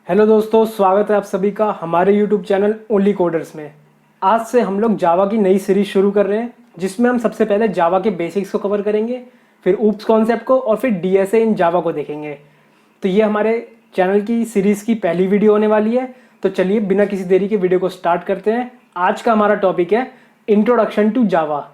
Hello दोस्तों, स्वागत है आप सभी का हमारे यूट्यूब चैनल ओनली कोडर्स में। आज से हम लोग जावा की नई सीरीज शुरू कर रहे हैं, जिसमें हम सबसे पहले जावा के बेसिक्स को कवर करेंगे, फिर ऊप्स कॉन्सेप्ट को और फिर डीएसए इन जावा को देखेंगे। तो ये हमारे चैनल की सीरीज़ की पहली वीडियो होने वाली है। तो चलिए बिना किसी देरी के वीडियो को स्टार्ट करते हैं। आज का हमारा टॉपिक है इंट्रोडक्शन टू जावा।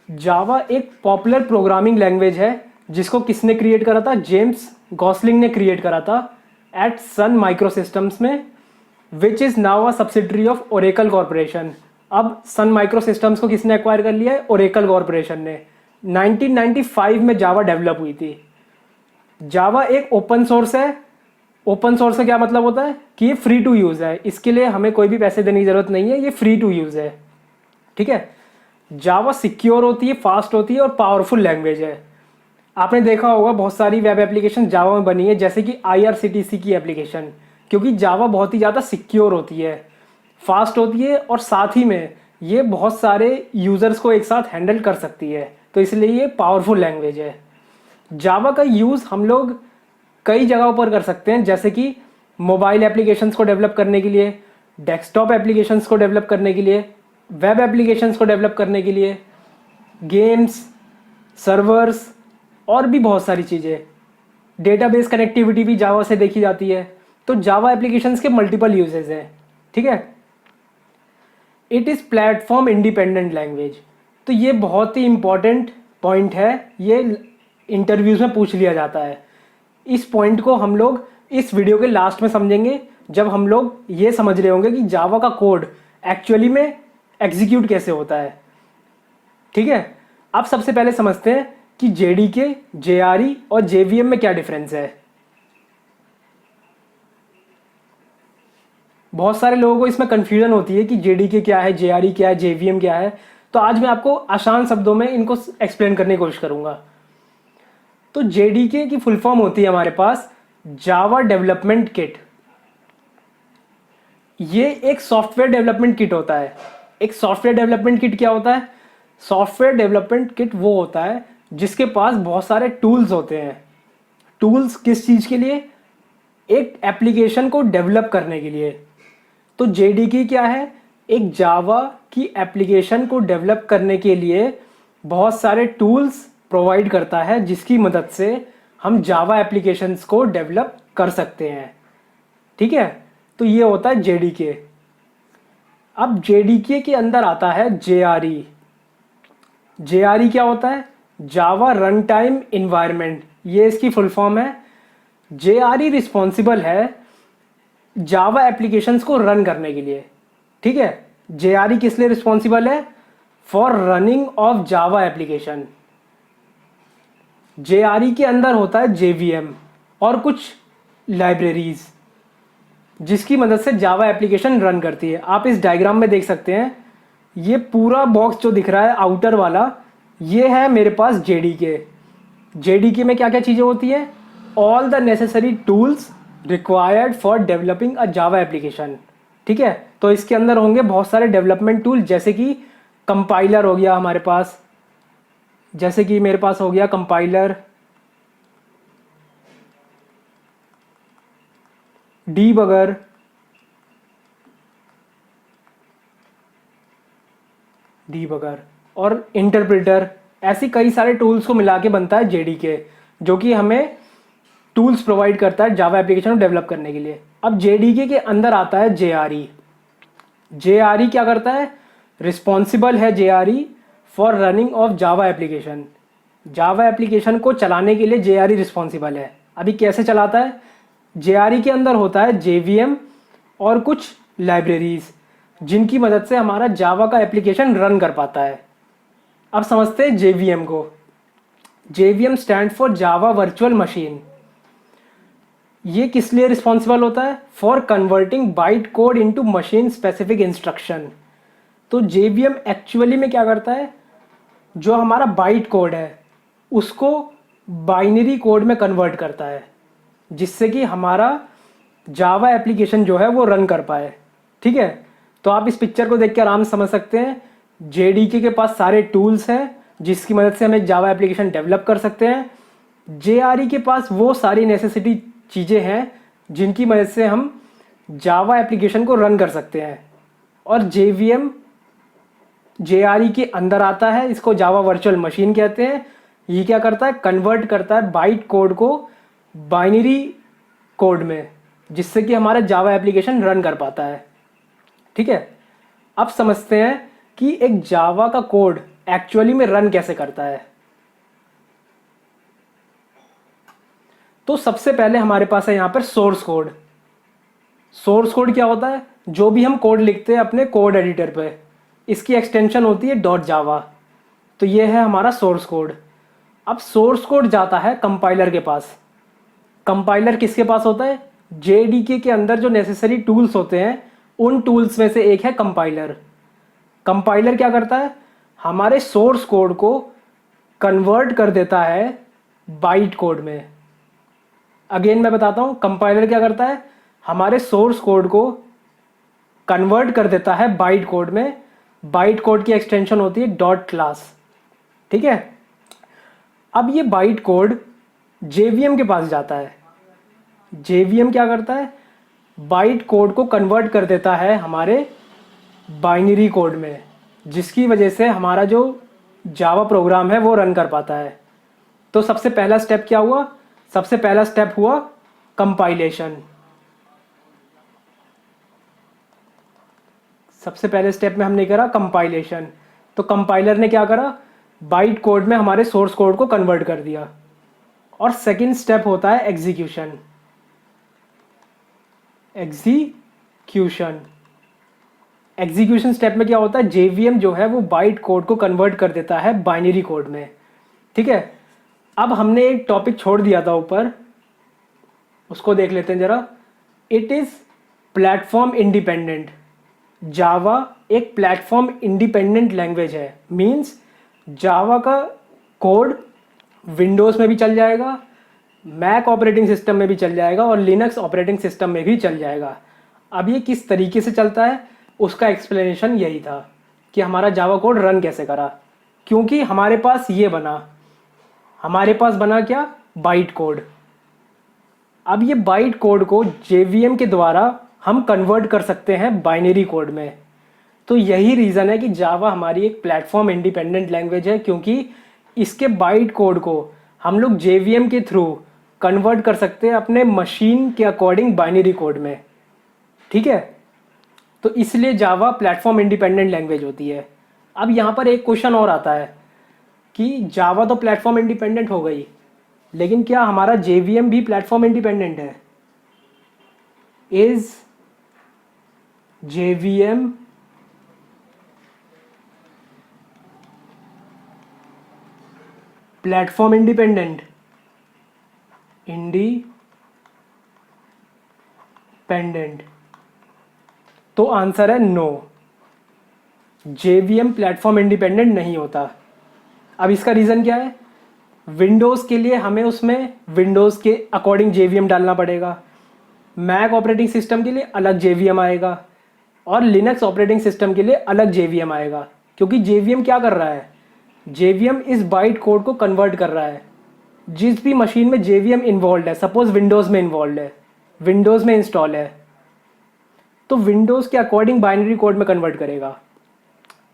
जावा एक पॉपुलर प्रोग्रामिंग लैंग्वेज है जिसको किसने क्रिएट करा था? जेम्स गॉसलिंग ने क्रिएट करा था एट सन माइक्रोसिस्टम्स में, which is now a subsidiary of Oracle corporation. अब सन माइक्रोसिस्टम्स को किसने एक्वायर कर लिया है? ओरेकल कॉरपोरेशन ने। 1995 में जावा डेवलप हुई थी। जावा एक ओपन सोर्स है। ओपन सोर्स का क्या मतलब होता है कि ये फ्री टू यूज़ है, इसके लिए हमें कोई भी पैसे देने की ज़रूरत नहीं है, ये फ्री टू यूज़ है। ठीक है। जावा सिक्योर होती है, फास्ट होती है और पावरफुल लैंग्वेज है। आपने देखा होगा बहुत सारी वेब एप्लीकेशन जावा में बनी है, जैसे कि आईआरसीटीसी की एप्लीकेशन, क्योंकि जावा बहुत ही ज़्यादा सिक्योर होती है, फास्ट होती है और साथ ही में ये बहुत सारे यूज़र्स को एक साथ हैंडल कर सकती है, तो इसलिए ये पावरफुल लैंग्वेज है। जावा का यूज़ हम लोग कई जगहों पर कर सकते हैं, जैसे कि मोबाइल एप्लीकेशंस को डेवलप करने के लिए, डेस्कटॉप एप्लीकेशंस को डेवलप करने के लिए, वेब एप्लीकेशंस को डेवलप करने के लिए, गेम्स, सर्वर्स और भी बहुत सारी चीज़ें। डेटाबेस कनेक्टिविटी भी जावा से देखी जाती है। तो जावा एप्लीकेशंस के मल्टीपल यूजेस हैं। ठीक है। It is platform independent language. तो ये बहुत ही इंपॉर्टेंट पॉइंट है, ये इंटरव्यूज़ में पूछ लिया जाता है। इस पॉइंट को हम लोग इस वीडियो के लास्ट में समझेंगे, जब हम लोग ये समझ रहे होंगे कि जावा का कोड एक्चुअली में एग्जीक्यूट कैसे होता है। ठीक है। अब सबसे पहले समझते हैं कि जेडीके, जेआरई और जेवीएम में क्या डिफरेंस है। बहुत सारे लोगों को इसमें कंफ्यूजन होती है कि जेडीके क्या है, जेआरई क्या है, जेवीएम क्या है। तो आज मैं आपको आसान शब्दों में इनको एक्सप्लेन करने की कोशिश करूंगा। तो जेडीके की फुल फॉर्म होती है हमारे पास जावा डेवलपमेंट किट। ये एक सॉफ्टवेयर डेवलपमेंट किट होता है। एक सॉफ्टवेयर डेवलपमेंट किट क्या होता है? सॉफ्टवेयर डेवलपमेंट किट वो होता है जिसके पास बहुत सारे टूल्स होते हैं। टूल्स किस चीज़ के लिए? एक एप्लीकेशन को डेवलप करने के लिए। तो जेडीके क्या है? एक जावा की एप्लीकेशन को डेवलप करने के लिए बहुत सारे टूल्स प्रोवाइड करता है, जिसकी मदद से हम जावा एप्लीकेशंस को डेवलप कर सकते हैं। ठीक है। तो ये होता है जेडीके। अब जेडीके के अंदर आता है जेआरई। जेआरई क्या होता है? जावा रन टाइम इन्वायरमेंट, ये इसकी फुल फॉर्म है। जेआरई रिस्पॉन्सिबल है जावा एप्लीकेशंस को रन करने के लिए। ठीक है। जेआरई किस लिए रिस्पॉन्सिबल है? For running of Java application. JRE के अंदर होता है जेवीएम और कुछ लाइब्रेरीज, जिसकी मदद से जावा एप्लीकेशन रन करती है। आप इस डायग्राम में देख सकते हैं, ये पूरा बॉक्स जो दिख रहा है आउटर वाला, ये है मेरे पास जेडीके। जेडीके में क्या क्या चीज़ें होती हैं? All the necessary tools required for developing a Java application. ठीक है। तो इसके अंदर होंगे बहुत सारे डेवलपमेंट टूल, जैसे कि कंपाइलर हो गया हमारे पास, जैसे कि मेरे पास हो गया कंपाइलर, डीबगर, डीबगर और इंटरप्रेटर। ऐसी कई सारे टूल्स को मिला के बनता है जेडीके, जो कि हमें टूल्स प्रोवाइड करता है जावा एप्लीकेशन को डेवलप करने के लिए। अब जेडीके के अंदर आता है जेआरई। जेआरई क्या करता है? रिस्पॉन्सिबल है JRE for running of Java application. Java application को चलाने के लिए जेआरई रिस्पॉन्सिबल है। अभी कैसे चलाता है? जेआरई के अंदर होता है जेवीएम और कुछ लाइब्रेरीज, जिनकी मदद से हमारा जावा का एप्लीकेशन रन कर पाता है। अब समझते हैं जेवीएम को। JVM stand for Java virtual machine. ये किस लिए रिस्पॉन्सिबल होता है? For converting byte code into machine specific instruction. तो जेवीएम एक्चुअली में क्या करता है? जो हमारा बाइट कोड है उसको बाइनरी कोड में कन्वर्ट करता है, जिससे कि हमारा जावा एप्लीकेशन जो है वो रन कर पाए। ठीक है। तो आप इस पिक्चर को देख के आराम से समझ सकते हैं, जेडीके के पास सारे टूल्स हैं जिसकी मदद से हम एक जावा एप्लीकेशन डेवलप कर सकते हैं। JRE के पास वो सारी नेसेसिटी चीज़ें हैं जिनकी मदद से हम जावा एप्लीकेशन को रन कर सकते हैं, और JVM JRE के अंदर आता है। इसको जावा वर्चुअल मशीन कहते हैं। ये क्या करता है, कन्वर्ट करता है बाइट कोड को बाइनरी कोड में, जिससे कि हमारा जावा एप्लीकेशन रन कर पाता है। ठीक है, अब समझते हैं कि एक जावा का कोड एक्चुअली में रन कैसे करता है। तो सबसे पहले हमारे पास है यहाँ पर सोर्स कोड। सोर्स कोड क्या होता है, जो भी हम कोड लिखते हैं अपने कोड एडिटर पे, इसकी एक्सटेंशन होती है .java। तो ये है हमारा सोर्स कोड। अब सोर्स कोड जाता है कंपाइलर के पास। कंपाइलर किसके पास होता है, JDK के अंदर जो नेसेसरी टूल्स होते हैं उन टूल्स में से एक है कंपाइलर। कंपाइलर क्या करता है, हमारे सोर्स कोड को कन्वर्ट कर देता है बाइट कोड में। अगेन मैं बताता हूँ, कंपाइलर क्या करता है, हमारे सोर्स कोड को कन्वर्ट कर देता है बाइट कोड में। बाइट कोड की एक्सटेंशन होती है .class। ठीक है, अब ये बाइट कोड JVM के पास जाता है। JVM क्या करता है, बाइट कोड को कन्वर्ट कर देता है हमारे बाइनरी कोड में, जिसकी वजह से हमारा जो जावा प्रोग्राम है वो रन कर पाता है। तो सबसे पहला स्टेप क्या हुआ, सबसे पहला स्टेप हुआ कंपाइलेशन। सबसे पहले स्टेप में हमने करा कंपाइलेशन। तो कंपाइलर ने क्या करा, बाइट कोड में हमारे सोर्स कोड को कन्वर्ट कर दिया। और सेकंड स्टेप होता है एग्जीक्यूशन। एग्जीक्यूशन स्टेप में क्या होता है, JVM जो है वो बाइट कोड को कन्वर्ट कर देता है बाइनरी कोड में। ठीक है, अब हमने एक टॉपिक छोड़ दिया था ऊपर, उसको देख लेते हैं जरा। It is platform independent. Java एक प्लेटफॉर्म इंडिपेंडेंट लैंग्वेज है। मींस जावा का कोड विंडोज़ में भी चल जाएगा, मैक ऑपरेटिंग सिस्टम में भी चल जाएगा, और लिनक्स ऑपरेटिंग सिस्टम में भी चल जाएगा। अब ये किस तरीके से चलता है, उसका एक्सप्लेनेशन यही था कि हमारा जावा कोड रन कैसे करा। क्योंकि हमारे पास ये बना, हमारे पास बना क्या, बाइट कोड। अब ये बाइट कोड को JVM के द्वारा हम कन्वर्ट कर सकते हैं बाइनरी कोड में। तो यही रीज़न है कि जावा हमारी एक प्लेटफॉर्म इंडिपेंडेंट लैंग्वेज है, क्योंकि इसके बाइट कोड को हम लोग JVM के थ्रू कन्वर्ट कर सकते हैं अपने मशीन के अकॉर्डिंग बाइनरी कोड में। ठीक है, तो इसलिए जावा प्लेटफॉर्म इंडिपेंडेंट लैंग्वेज होती है। अब यहाँ पर एक क्वेश्चन और आता है कि जावा तो प्लेटफॉर्म इंडिपेंडेंट हो गई, लेकिन क्या हमारा JVM भी प्लेटफॉर्म इंडिपेंडेंट है? Is JVM platform independent? तो आंसर है नो, JVM प्लेटफॉर्म इंडिपेंडेंट नहीं होता। अब इसका रीज़न क्या है, विंडोज़ के लिए हमें उसमें विंडोज़ के अकॉर्डिंग JVM डालना पड़ेगा, मैक ऑपरेटिंग सिस्टम के लिए अलग JVM आएगा, और लिनक्स ऑपरेटिंग सिस्टम के लिए अलग JVM आएगा। क्योंकि JVM क्या कर रहा है, JVM इस बाइट कोड को कन्वर्ट कर रहा है। जिस भी मशीन में JVM इन्वॉल्व है, सपोज विंडोज़ में इन्वॉल्व है, विंडोज़ में इंस्टॉल है, तो विंडोज़ के अकॉर्डिंग बाइनरी कोड में कन्वर्ट करेगा।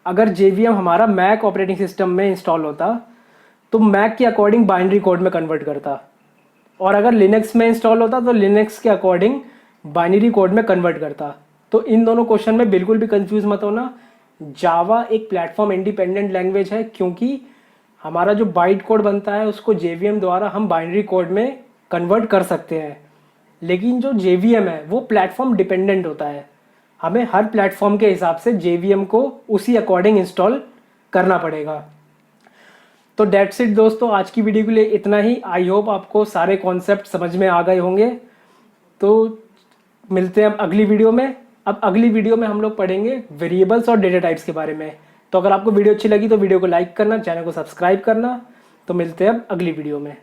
अगर JVM हमारा मैक ऑपरेटिंग सिस्टम में इंस्टॉल होता तो मैक के अकॉर्डिंग बाइनरी कोड में कन्वर्ट करता, और अगर लिनक्स में इंस्टॉल होता तो लिनक्स के अकॉर्डिंग बाइनरी कोड में कन्वर्ट करता। तो इन दोनों क्वेश्चन में बिल्कुल भी कंफ्यूज मत होना। जावा एक प्लेटफॉर्म इंडिपेंडेंट लैंग्वेज है, क्योंकि हमारा जो बाइट कोड बनता है उसको JVM द्वारा हम बाइनरी कोड में कन्वर्ट कर सकते हैं। लेकिन जो JVM है वो प्लेटफॉर्म डिपेंडेंट होता है, हमें हर प्लेटफॉर्म के हिसाब से JVM को उसी अकॉर्डिंग इंस्टॉल करना पड़ेगा। तो डेट्स इट दोस्तों, आज की वीडियो के लिए इतना ही। आई होप आपको सारे कॉन्सेप्ट समझ में आ गए होंगे। तो मिलते हैं अब अगली वीडियो में। अब अगली वीडियो में हम लोग पढ़ेंगे वेरिएबल्स और डेटा टाइप्स के बारे में। तो अगर आपको वीडियो अच्छी लगी तो वीडियो को लाइक करना, चैनल को सब्सक्राइब करना। तो मिलते हैं अब अगली वीडियो में।